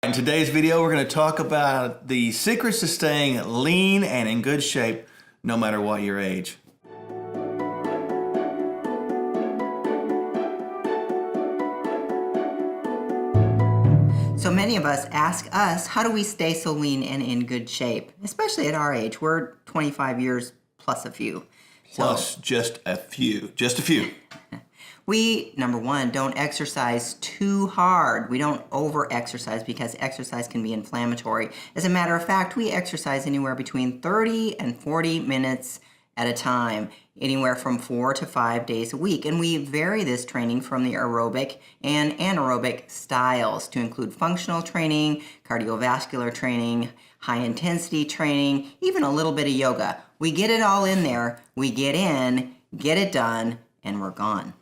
In today's video, we're going to talk about the secrets to staying lean and in good shape no matter what your age. So many of us ask us, how do we stay so lean and in good shape? Especially at our age. We're 25 years plus a few. Plus just a few. We, number one, don't exercise too hard. We don't over-exercise because exercise can be inflammatory. As a matter of fact, we exercise anywhere between 30 and 40 minutes at a time, anywhere from 4 to 5 days a week. And we vary this training from the aerobic and anaerobic styles to include functional training, cardiovascular training, high-intensity training, even a little bit of yoga. We get it all in there. We get in, get it done, and we're gone.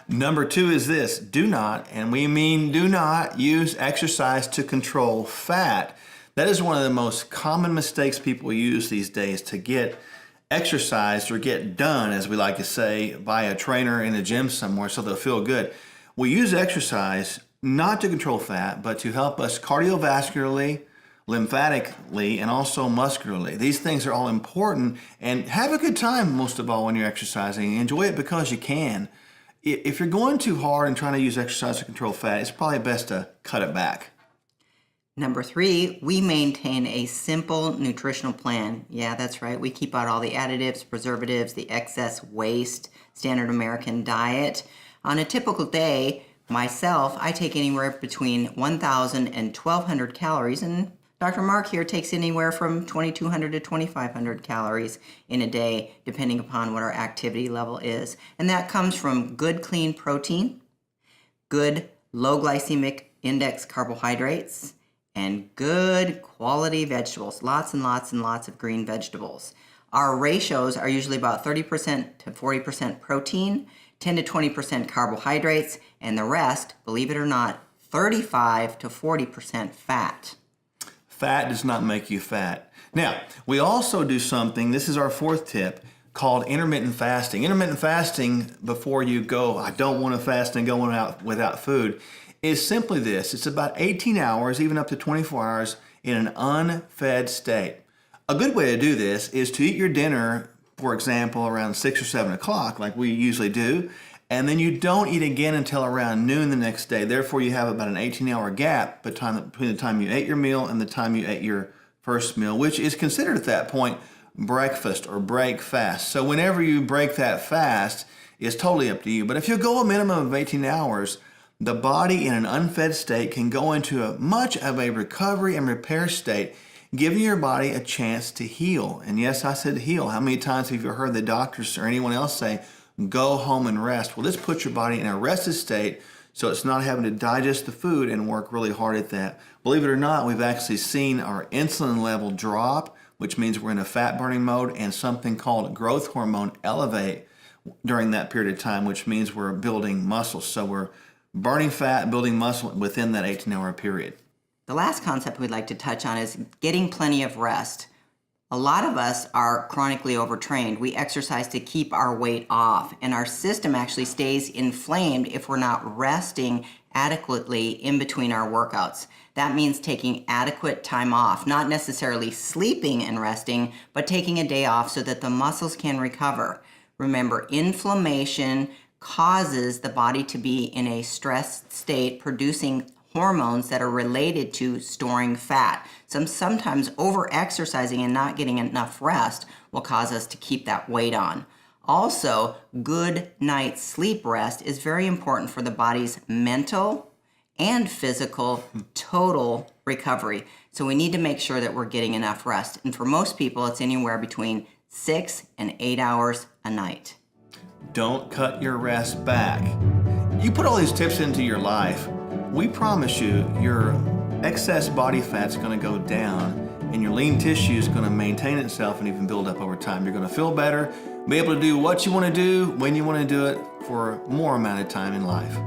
Number two is this: do not, and we mean do not, use exercise to control fat. That is one of the most common mistakes people use these days to get exercised or get done, as we like to say, by a trainer in a gym somewhere so they'll feel good. We use exercise not to control fat, but to help us cardiovascularly, lymphatically, and also muscularly. These things are all important, and have a good time most of all when you're exercising. Enjoy it because you can. If you're going too hard and trying to use exercise to control fat, it's probably best to cut it back. Number three, we maintain a simple nutritional plan. Yeah, that's right. We keep out all the additives, preservatives, the excess waste, standard American diet. On a typical day, myself, I take anywhere between 1,000 and 1,200 calories, and Dr. Mark here takes anywhere from 2,200 to 2,500 calories in a day, depending upon what our activity level is. And that comes from good, clean protein, good, low glycemic index carbohydrates, and good quality vegetables, lots and lots and lots of green vegetables. Our ratios are usually about 30% to 40% protein, 10 to 20% carbohydrates, and the rest, believe it or not, 35 to 40% fat. Fat does not make you fat. Now, we also do something, this is our fourth tip, called intermittent fasting. Intermittent fasting, before you go, I don't want to fast and go out without food, is simply this: it's about 18 hours, even up to 24 hours, in an unfed state. A good way to do this is to eat your dinner, for example, around 6 or 7 o'clock, like we usually do, and then you don't eat again until around noon the next day. Therefore, you have about an 18-hour gap between the time you ate your meal and the time you ate your first meal, which is considered at that point breakfast or break fast. So whenever you break that fast, it's totally up to you. But if you go a minimum of 18 hours, the body in an unfed state can go into much of a recovery and repair state, giving your body a chance to heal. And yes, I said heal. How many times have you heard the doctors or anyone else say, go home and rest? Well, this puts your body in a rested state so it's not having to digest the food and work really hard at that. Believe it or not, we've actually seen our insulin level drop, which means we're in a fat burning mode, and something called growth hormone elevate during that period of time, which means we're building muscle. So we're burning fat, building muscle within that 18-hour period. The last concept we'd like to touch on is getting plenty of rest. A lot of us are chronically overtrained. We exercise to keep our weight off, and our system actually stays inflamed if we're not resting adequately in between our workouts. That means taking adequate time off, not necessarily sleeping and resting, but taking a day off so that the muscles can recover. Remember, inflammation causes the body to be in a stressed state, producing hormones that are related to storing fat. Sometimes over-exercising and not getting enough rest will cause us to keep that weight on. Also, good night's sleep rest is very important for the body's mental and physical total recovery. So we need to make sure that we're getting enough rest. And for most people, it's anywhere between 6 and 8 hours a night. Don't cut your rest back. You put all these tips into your life, we promise you your excess body fat's going to go down and your lean tissue is going to maintain itself and even build up over time. You're going to feel better, be able to do what you want to do when you want to do it for more amount of time in life.